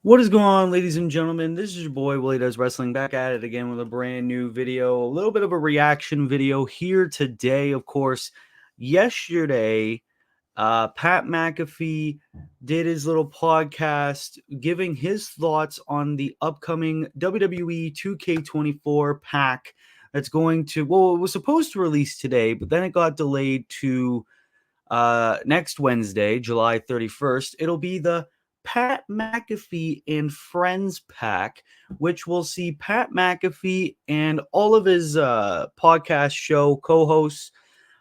What is going on, ladies and gentlemen? This is your boy Willie Does Wrestling, back at it again with a brand new video. A little bit of a reaction video here today. Of course, yesterday, Pat McAfee did his little podcast giving his thoughts on the upcoming WWE 2K24 pack that's going to, well, it was supposed to release today, but then it got delayed to next Wednesday, July 31st. It'll be the Pat McAfee and Friends pack, which will see Pat McAfee and all of his podcast show co-hosts.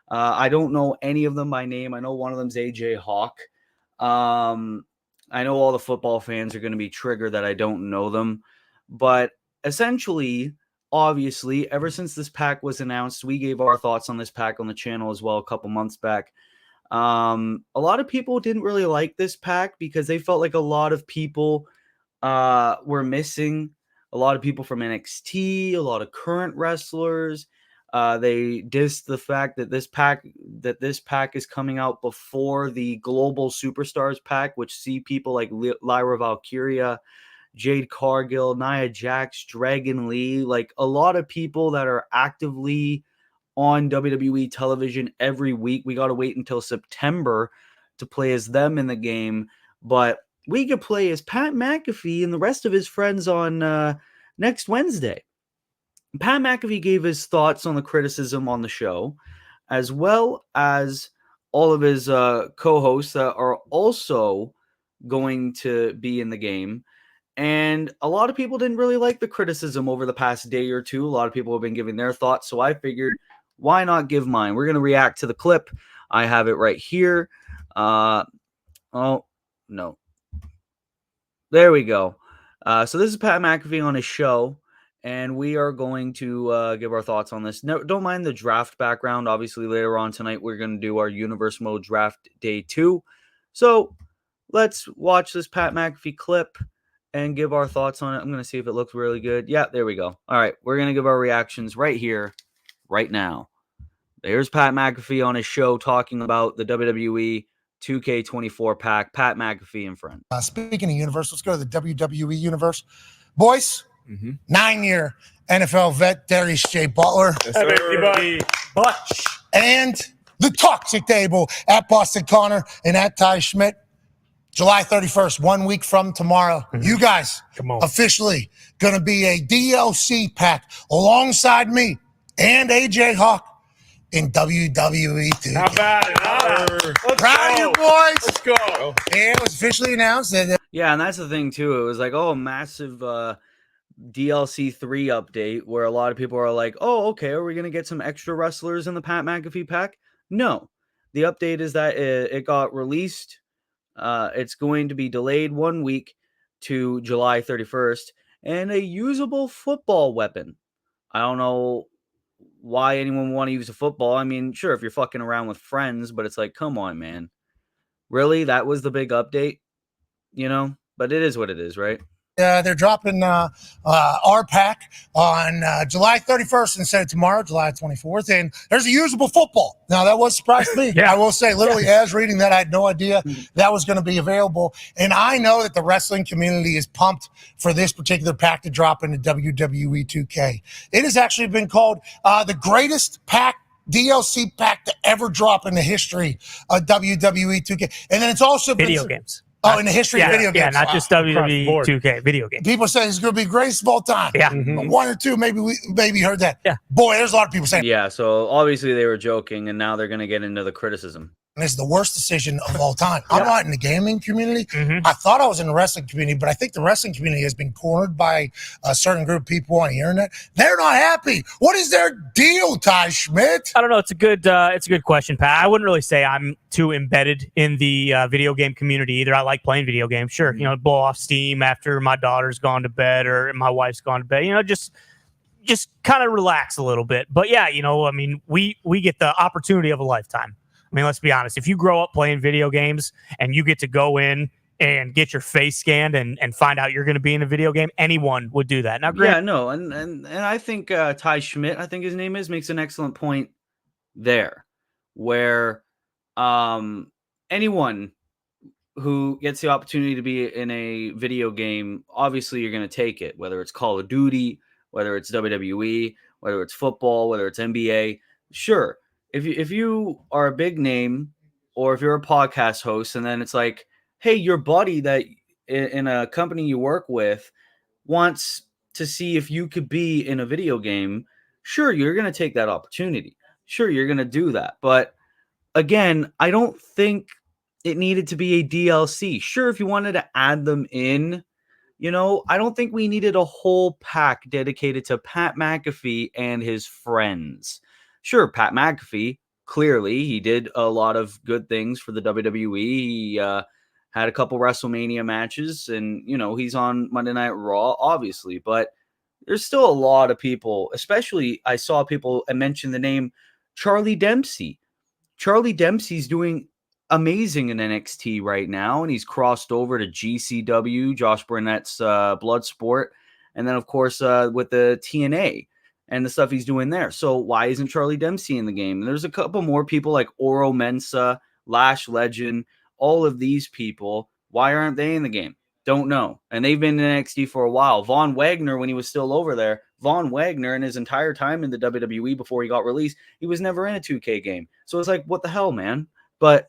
I don't know any of them by name. I know one of them's AJ Hawk. I know all the football fans are going to be triggered that I don't know them, but essentially, obviously, ever since this pack was announced, we gave our thoughts on this pack on the channel as well a couple months back. A lot of people didn't really like this pack because they felt like a lot of people were missing. A lot of people from NXT, a lot of current wrestlers. They dissed the fact that this pack is coming out before the Global Superstars pack, which see people like Lyra Valkyria, Jade Cargill, Nia Jax, Dragon Lee, like a lot of people that are actively on WWE television every week. We got to wait until September to play as them in the game, but we could play as Pat McAfee and the rest of his friends on next Wednesday. Pat McAfee gave his thoughts on the criticism on the show, as well as all of his co-hosts that are also going to be in the game. And a lot of people didn't really like the criticism over the past day or two. A lot of people have been giving their thoughts, so I figured, why not give mine? We're going to react to the clip. I have it right here. Oh, no. There we go. So this is Pat McAfee on his show, and we are going to give our thoughts on this. No, don't mind the draft background. Obviously, later on tonight, we're going to do our Universe Mode Draft Day 2. So let's watch this Pat McAfee clip and give our thoughts on it. I'm going to see if it looks really good. Yeah, there we go. All right, we're going to give our reactions right here, right now. There's Pat McAfee on his show talking about the WWE 2K24 pack, Pat McAfee and friends. Speaking of universe, let's go to the WWE universe. Boys, 9-year NFL vet Darius J. Butler. Yes, everybody. Butch. And the Toxic Table at Boston Connor and at Ty Schmidt. July 31st, 1 week from tomorrow. You guys officially going to be a DLC pack alongside me and AJ Hawk in WWE 2K. Not bad. Proud of you boys. Let's go. And it was officially announced that. Yeah, and that's the thing too. It was like, oh, massive DLC 3 update where a lot of people are like, oh, okay, are we going to get some extra wrestlers in the Pat McAfee pack? No. The update is that it got released. It's going to be delayed 1 week to July 31st, and a usable football weapon. I don't know why anyone would want to use a football. I mean, sure, if you're fucking around with friends, but it's like, come on, man. Really? That was the big update? You know? But it is what it is, right? They're dropping our pack on July 31st instead of tomorrow, July 24th. And there's a usable football. Now, that was surprised me. I will say, literally, as reading that, I had no idea that was going to be available. And I know that the wrestling community is pumped for this particular pack to drop into WWE 2K. It has actually been called the greatest pack DLC pack to ever drop in the history of WWE 2K. And then it's also video games. Oh, in the history of video games. Yeah, not just WWE 2K, video games. People say it's going to be greatest of all time. Yeah. One or two, maybe heard that. Yeah. Boy, there's a lot of people saying. Yeah, so obviously they were joking, and now they're going to get into the criticism. And it's the worst decision of all time. I'm not in the gaming community. I thought I was in the wrestling community, but I think the wrestling community has been cornered by a certain group of people on the internet. They're not happy. What is their deal, Ty Schmidt? I don't know. It's a good question, Pat. I wouldn't really say I'm too embedded in the video game community either. I like playing video games. Sure, you know, blow off steam after my daughter's gone to bed or my wife's gone to bed. You know, just kind of relax a little bit. But yeah, you know, I mean, we get the opportunity of a lifetime. I mean, let's be honest. If you grow up playing video games and you get to go in and get your face scanned and find out you're going to be in a video game, anyone would do that. Now, yeah, no, and I think Ty Schmidt, I think his name is, makes an excellent point there, where anyone who gets the opportunity to be in a video game, obviously you're going to take it, whether it's Call of Duty, whether it's WWE, whether it's football, whether it's NBA. Sure. If you are a big name, or if you're a podcast host, and then it's like, hey, your buddy that in a company you work with wants to see if you could be in a video game, sure, you're going to take that opportunity. Sure, you're going to do that. But again, I don't think it needed to be a DLC. Sure, if you wanted to add them in, I don't think we needed a whole pack dedicated to Pat McAfee and his friends. Sure, Pat McAfee, clearly, he did a lot of good things for the WWE. He had a couple WrestleMania matches, and, he's on Monday Night Raw, obviously. But there's still a lot of people, especially I saw people mention the name Charlie Dempsey. Charlie Dempsey's doing amazing in NXT right now, and he's crossed over to GCW, Josh Burnett's Bloodsport, and then, of course, with the TNA and the stuff he's doing there. So why isn't Charlie Dempsey in the game? And there's a couple more people like Oro Mensah, Lash Legend, all of these people. Why aren't they in the game? Don't know. And they've been in NXT for a while. Von Wagner, when he was still over there, Von Wagner, in his entire time in the WWE before he got released, he was never in a 2K game. So it's like, what the hell, man? But,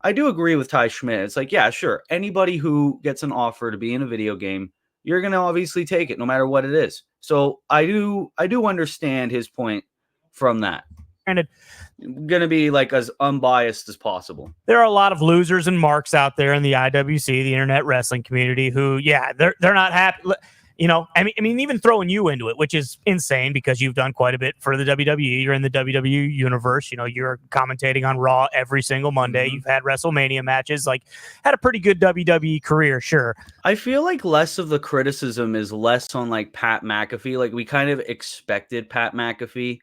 I do agree with Ty Schmidt. It's like, yeah, sure. Anybody who gets an offer to be in a video game, you're going to obviously take it no matter what it is. So I do understand his point from that. And going to be like as unbiased as possible. There are a lot of losers and marks out there in the IWC, the internet wrestling community, who, they're not happy. I mean, even throwing you into it, which is insane because you've done quite a bit for the WWE. You're in the WWE universe. You're commentating on Raw every single Monday. Mm-hmm. You've had WrestleMania matches, had a pretty good WWE career. Sure. I feel like less of the criticism is less on like Pat McAfee. Like we kind of expected Pat McAfee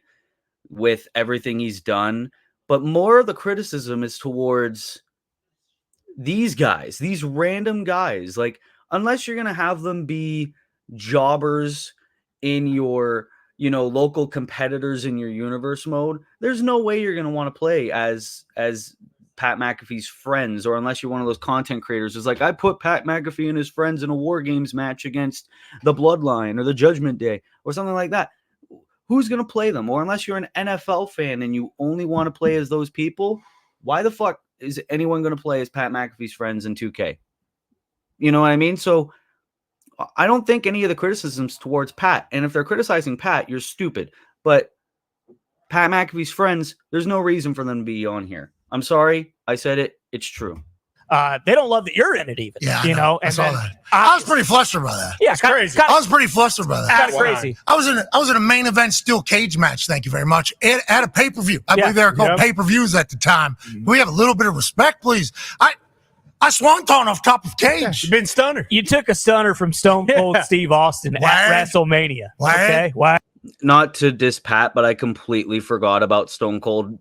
with everything he's done, but more of the criticism is towards these guys, these random guys. Like, unless you're going to have them be jobbers in your, local competitors in your universe mode, there's no way you're going to want to play as Pat McAfee's friends, or unless you're one of those content creators. It's like, I put Pat McAfee and his friends in a War Games match against the Bloodline or the Judgment Day or something like that. Who's going to play them? Or unless you're an NFL fan and you only want to play as those people, why the fuck is anyone going to play as Pat McAfee's friends in 2K? You know what I mean? So I don't think any of the criticisms towards Pat, and if they're criticizing Pat, you're stupid. But Pat McAfee's friends, there's no reason for them to be on here. I'm sorry. I said it. It's true. They don't love that you're in it even. Yeah, And I saw that. I was pretty flustered by that. Yeah, it's crazy. I was pretty flustered by that. Kind of crazy. I was in a main event steel cage match. Thank you very much. At a pay-per-view. I believe they were called pay-per-views at the time. Mm-hmm. We have a little bit of respect, please. I swung on off top of cage. You've been stunner. You took a stunner from Stone Cold Steve Austin at WrestleMania. Okay, why? Not to diss Pat, but I completely forgot about Stone Cold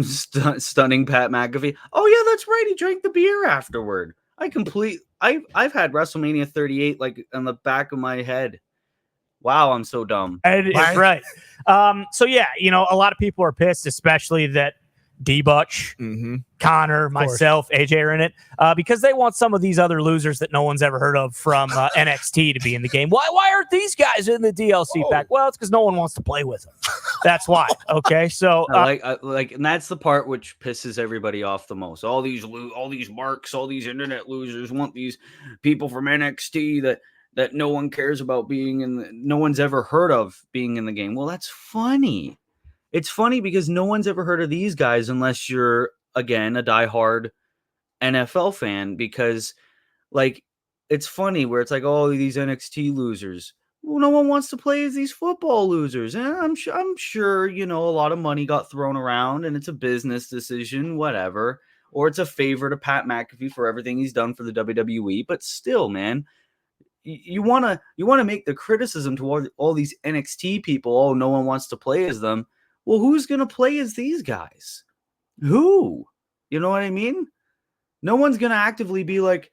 stunning Pat McAfee. Oh yeah, that's right. He drank the beer afterward. I've had WrestleMania 38 like on the back of my head. Wow, I'm so dumb. It's right. So yeah, a lot of people are pissed, especially that D-Butch, Connor, myself, AJ are in it because they want some of these other losers that no one's ever heard of from NXT to be in the game. Why aren't these guys in the DLC pack? Well, it's because no one wants to play with them. That's why. Okay, so and that's the part which pisses everybody off the most. All these marks, all these internet losers want these people from NXT that no one cares about being no one's ever heard of being in the game. Well, that's funny. It's funny because no one's ever heard of these guys unless you're, again, a diehard NFL fan, because it's funny where it's like, oh, these NXT losers. Well, no one wants to play as these football losers. And I'm sure, a lot of money got thrown around and it's a business decision, whatever. Or it's a favor to Pat McAfee for everything he's done for the WWE. But still, man, you want to make the criticism toward all these NXT people. Oh, no one wants to play as them. Well, who's going to play as these guys? Who? You know what I mean? No one's going to actively be like,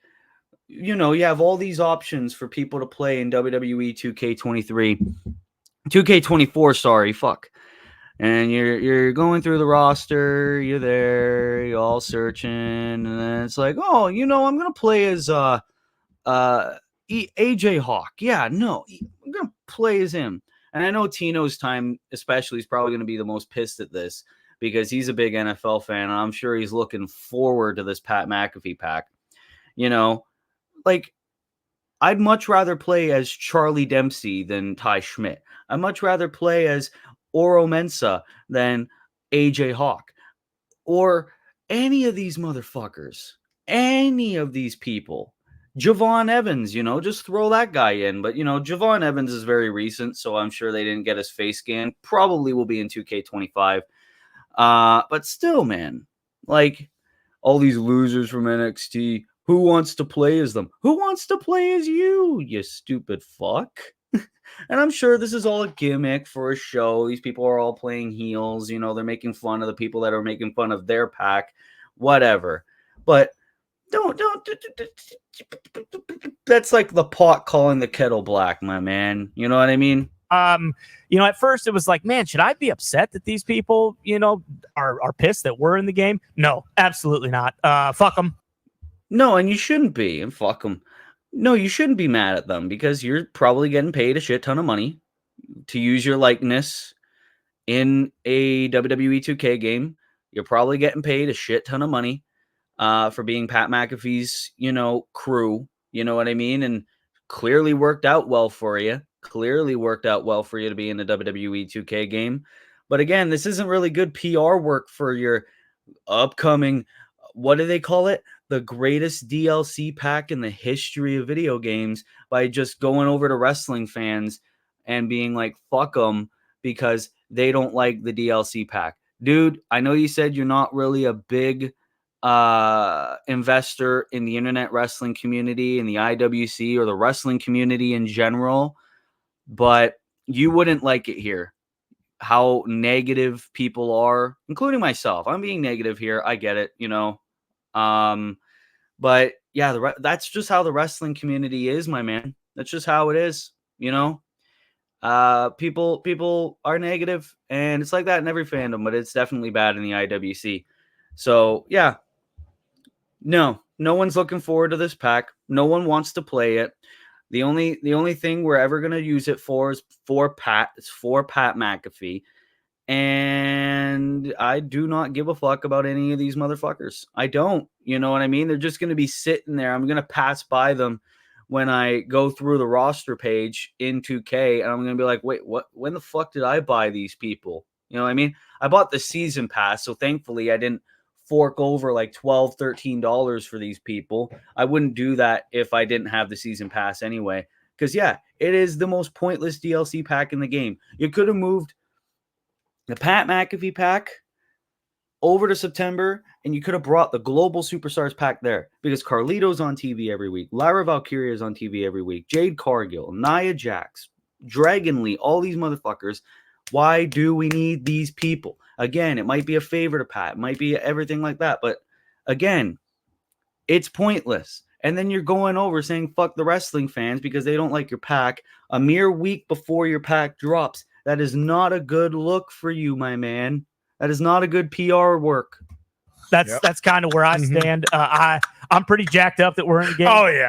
you have all these options for people to play in WWE 2K23. 2K24, sorry, fuck. and you're going through the roster, you're there, you're all searching, and then it's like, oh, I'm gonna play as AJ Hawk. Yeah, no, I'm gonna play as him. And I know Tino's time, especially, is probably gonna be the most pissed at this because he's a big NFL fan, and I'm sure he's looking forward to this Pat McAfee pack. Like, I'd much rather play as Charlie Dempsey than Ty Schmidt. I'd much rather play as Oro Mensa than AJ Hawk or any of these motherfuckers, any of these people. Javon Evans, just throw that guy in. But, Javon Evans is very recent, so I'm sure they didn't get his face scan. Probably will be in 2K25. But still, man, like all these losers from NXT, who wants to play as them? Who wants to play as you stupid fuck? And I'm sure this is all a gimmick for a show. These people are all playing heels. They're making fun of the people that are making fun of their pack, whatever. But don't. That's like the pot calling the kettle black, my man. You know what I mean? At first it was like, man, should I be upset that these people, are pissed that we're in the game? No, absolutely not. Fuck them. No, and you shouldn't be. And fuck them. No, you shouldn't be mad at them because you're probably getting paid a shit ton of money to use your likeness in a WWE 2K game. You're probably getting paid a shit ton of money for being Pat McAfee's, crew. You know what I mean? And clearly worked out well for you. Clearly worked out well for you to be in the WWE 2K game. But again, this isn't really good PR work for your upcoming, what do they call it? The greatest DLC pack in the history of video games, by just going over to wrestling fans and being like, fuck them because they don't like the DLC pack. Dude, I know you said you're not really a big investor in the internet wrestling community and the IWC or the wrestling community in general, but you wouldn't like it here. How negative people are, including myself. I'm being negative here. I get it, but yeah, that's just how the wrestling community is, my man. That's just how it is, people are negative, and it's like that in every fandom, but it's definitely bad in the IWC. So yeah, no one's looking forward to this pack. No one wants to play it. The only thing we're ever going to use it for is for Pat. It's for Pat McAfee. And I do not give a fuck about any of these motherfuckers. I don't. You know what I mean? They're just going to be sitting there. I'm going to pass by them when I go through the roster page in 2K, and I'm going to be like, wait, what? When the fuck did I buy these people? You know what I mean? I bought the season pass, so thankfully I didn't fork over like $12, $13 for these people. I wouldn't do that if I didn't have the season pass anyway. Because, yeah, it is the most pointless DLC pack in the game. You could have moved the Pat McAfee pack over to September, and you could have brought the Global Superstars pack there because Carlito's on TV every week. Lyra Valkyria is on TV every week. Jade Cargill, Nia Jax, Dragon Lee, all these motherfuckers. Why do we need these people? Again, it might be a favor to Pat. It might be everything like that. But again, it's pointless. And then you're going over saying fuck the wrestling fans because they don't like your pack a mere week before your pack drops. That is not a good look for you, my man. That is not a good PR work. That's kind of where I stand. I'm pretty jacked up that we're in the game. Oh yeah,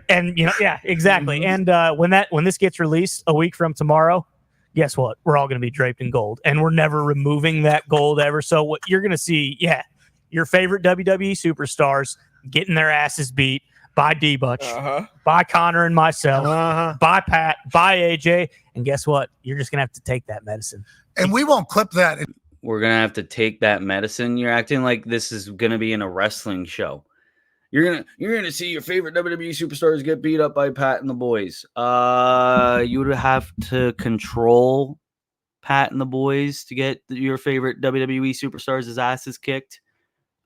and yeah, exactly. And when this gets released a week from tomorrow, guess what? We're all going to be draped in gold, and we're never removing that gold ever. So what you're going to see, your favorite WWE superstars getting their asses beat by D-Butch, by Connor and myself, by Pat, by AJ. And guess what? You're just going to have to take that medicine. And we won't clip that. We're going to have to take that medicine. You're acting like this is going to be in a wrestling show. You're gonna see your favorite WWE superstars get beat up by Pat and the boys. You would have to control Pat and the boys to get your favorite WWE superstars' asses kicked.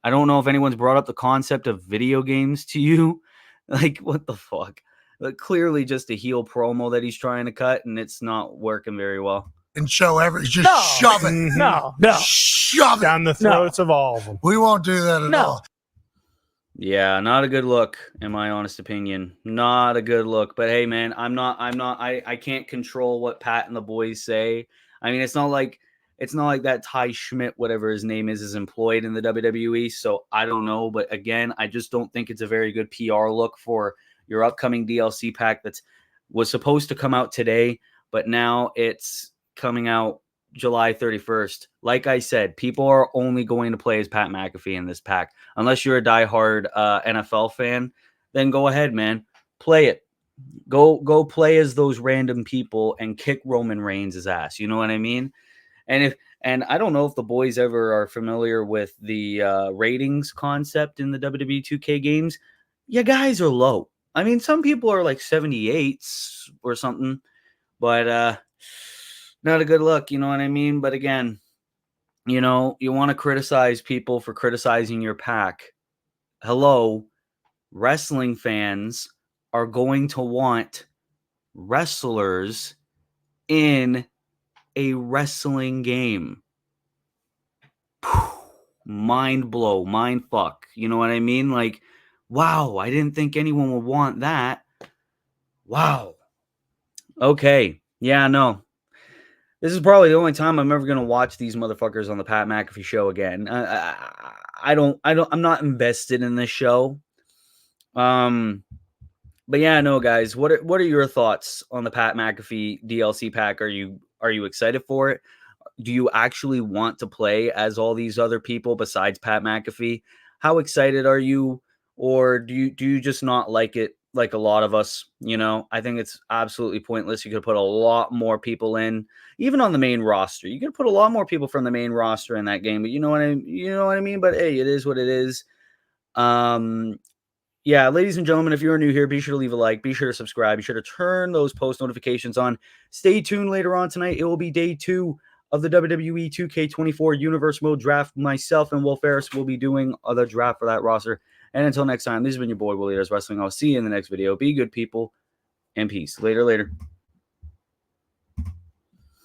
I don't know if anyone's brought up the concept of video games to you. Like, what the fuck? Like, clearly just a heel promo that he's trying to cut, and it's not working very well. And shove it. Shove it down the throats of all of them. We won't do that at all. Yeah, not a good look, in my honest opinion. Not a good look. But hey, man, I can't control what Pat and the boys say. I mean, it's not like It's not like that Ty Schmidt, whatever his name is employed in the WWE. So I don't know. But again, I just don't think it's a very good PR look for your upcoming DLC pack was supposed to come out today, but now it's coming out July 31st. Like I said, people are only going to play as Pat McAfee in this pack. Unless you're a diehard NFL fan, then go ahead, man. Play it. Go play as those random people and kick Roman Reigns' ass. You know what I mean? And I don't know if the boys ever are familiar with the ratings concept in the WWE 2K games. You guys are low. I mean, some people are like 78s or something, but not a good look. You know what I mean? But again, you know, you want to criticize people for criticizing your pack. Hello, wrestling fans are going to want wrestlers in a wrestling game. Mind blow, mind fuck. You know what I mean? Like, wow, I didn't think anyone would want that. Wow. Okay. Yeah, no. This is probably the only time I'm ever going to watch these motherfuckers on the Pat McAfee show again. I'm not invested in this show. But yeah, no, guys, what are your thoughts on the Pat McAfee DLC pack? Are you excited for it? Do you actually want to play as all these other people besides Pat McAfee? How excited are you? Or do you just not like it like a lot of us? You know, I think it's absolutely pointless. You could put a lot more people in, even on the main roster. You could put a lot more people from the main roster in that game, but you know what I mean? But hey, it is what it is. Yeah, ladies and gentlemen, if you're new here, be sure to leave a like, be sure to subscribe, be sure to turn those post notifications on. Stay tuned later on tonight. It will be day 2 of the WWE 2K24 Universe Mode Draft. Myself and Will Ferris will be doing the draft for that roster. And until next time, this has been your boy, Willie Does Wrestling. I'll see you in the next video. Be good, people, and peace. Later.